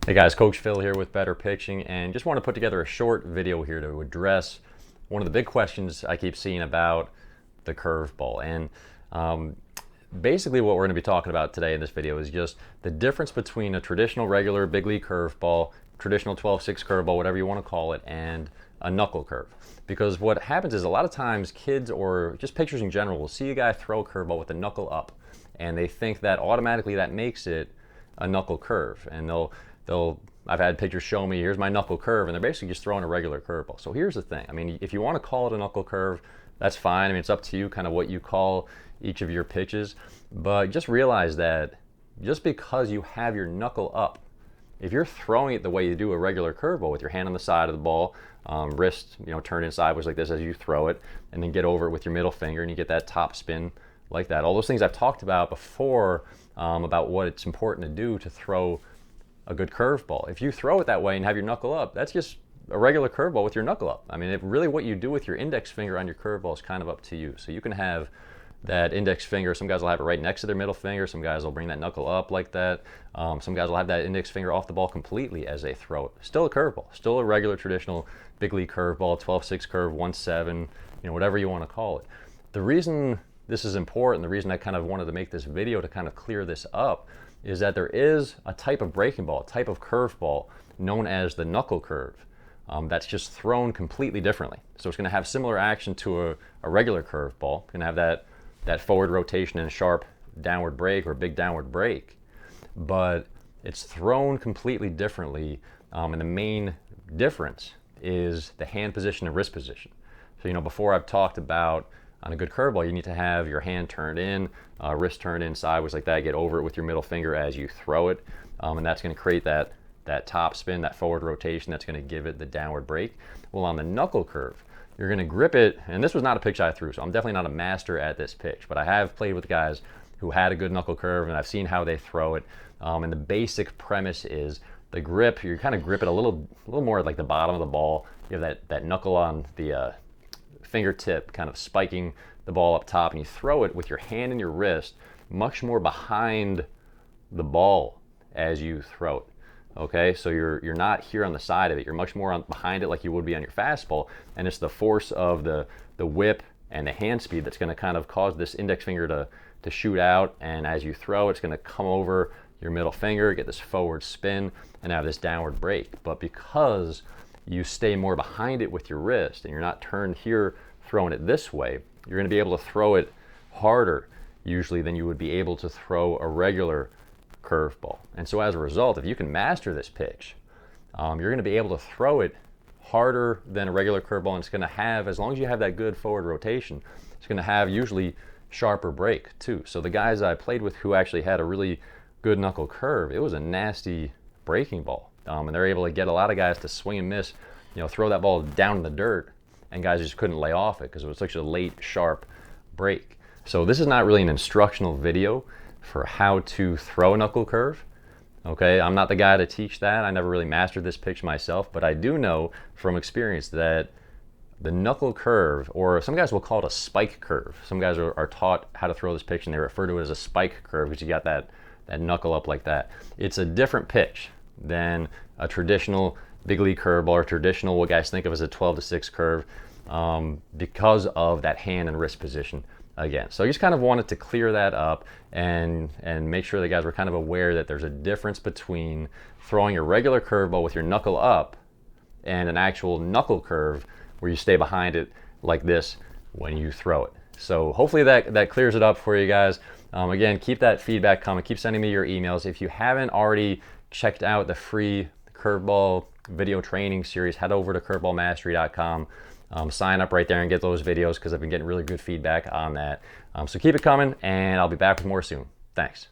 Hey guys, Coach Phil here with Better Pitching, and just want to put together a short video here to address one of the big questions I keep seeing about the curveball. And basically what we're going to be talking about today in this video is just the difference between a traditional regular big league curveball, traditional 12-6 curveball, whatever you want to call it, and a knuckle curve. Because what happens is a lot of times kids or just pitchers in general will see a guy throw a curveball with the knuckle up, and they think that automatically that makes it a knuckle curve, and I've had pitchers show me, here's my knuckle curve, and they're basically just throwing a regular curveball. So here's the thing. I mean, if you want to call it a knuckle curve, that's fine. I mean, it's up to you kind of what you call each of your pitches. But just realize that just because you have your knuckle up, if you're throwing it the way you do a regular curveball with your hand on the side of the ball, wrist, turn in sideways like this as you throw it, and then get over it with your middle finger, and you get that top spin like that. All those things I've talked about before about what it's important to do to throw a good curveball. If you throw it that way and have your knuckle up, that's just a regular curveball with your knuckle up. I mean, really what you do with your index finger on your curveball is kind of up to you. So you can have that index finger, some guys will have it right next to their middle finger, some guys will bring that knuckle up like that, some guys will have that index finger off the ball completely as they throw it. Still a curveball, still a regular traditional big league curveball, 12-6 curve, 1-7, whatever you want to call it. The reason this is important, the reason I kind of wanted to make this video to kind of clear this up, is that there is a type of breaking ball, a type of curveball known as the knuckle curve that's just thrown completely differently. So it's going to have similar action to a regular curveball. It's going to have that forward rotation and sharp downward break or big downward break, but it's thrown completely differently, and the main difference is the hand position and wrist position. So before I've talked about on a good curveball, you need to have your hand turned in, wrist turned in sideways like that, get over it with your middle finger as you throw it, and that's going to create that top spin, that forward rotation that's going to give it the downward break. Well, on the knuckle curve, you're going to grip it, and this was not a pitch I threw, so I'm definitely not a master at this pitch, but I have played with guys who had a good knuckle curve, and I've seen how they throw it, and the basic premise is the grip, you kind of grip it a little more like the bottom of the ball. You have that knuckle on the fingertip kind of spiking the ball up top, and you throw it with your hand and your wrist much more behind the ball as you throw it. Okay, so you're not here on the side of it, you're much more behind it like you would be on your fastball, and it's the force of the whip and the hand speed that's going to kind of cause this index finger to shoot out, and as you throw it's going to come over your middle finger, get this forward spin, and have this downward break. But because you stay more behind it with your wrist and you're not turned here throwing it this way, you're going to be able to throw it harder usually than you would be able to throw a regular curveball. And so as a result, if you can master this pitch, you're going to be able to throw it harder than a regular curveball, and it's going to have, as long as you have that good forward rotation, it's going to have usually sharper break too. So the guys I played with who actually had a really good knuckle curve, it was a nasty breaking ball. And they're able to get a lot of guys to swing and miss, throw that ball down in the dirt, and guys just couldn't lay off it because it was such a late, sharp break. So this is not really an instructional video for how to throw a knuckle curve. Okay, I'm not the guy to teach that. I never really mastered this pitch myself, but I do know from experience that the knuckle curve, or some guys will call it a spike curve. Some guys are taught how to throw this pitch and they refer to it as a spike curve because you got that knuckle up like that. It's a different pitch than a traditional big league curveball or traditional what guys think of as a 12-6 curve because of that hand and wrist position again. So I just kind of wanted to clear that up and make sure the guys were kind of aware that there's a difference between throwing a regular curveball with your knuckle up and an actual knuckle curve where you stay behind it like this when you throw it. So hopefully that clears it up for you guys. Again, keep that feedback coming. Keep sending me your emails. If you haven't already checked out the free curveball video training series, head over to curveballmastery.com. Sign up right there and get those videos because I've been getting really good feedback on that. So keep it coming, and I'll be back with more soon. Thanks.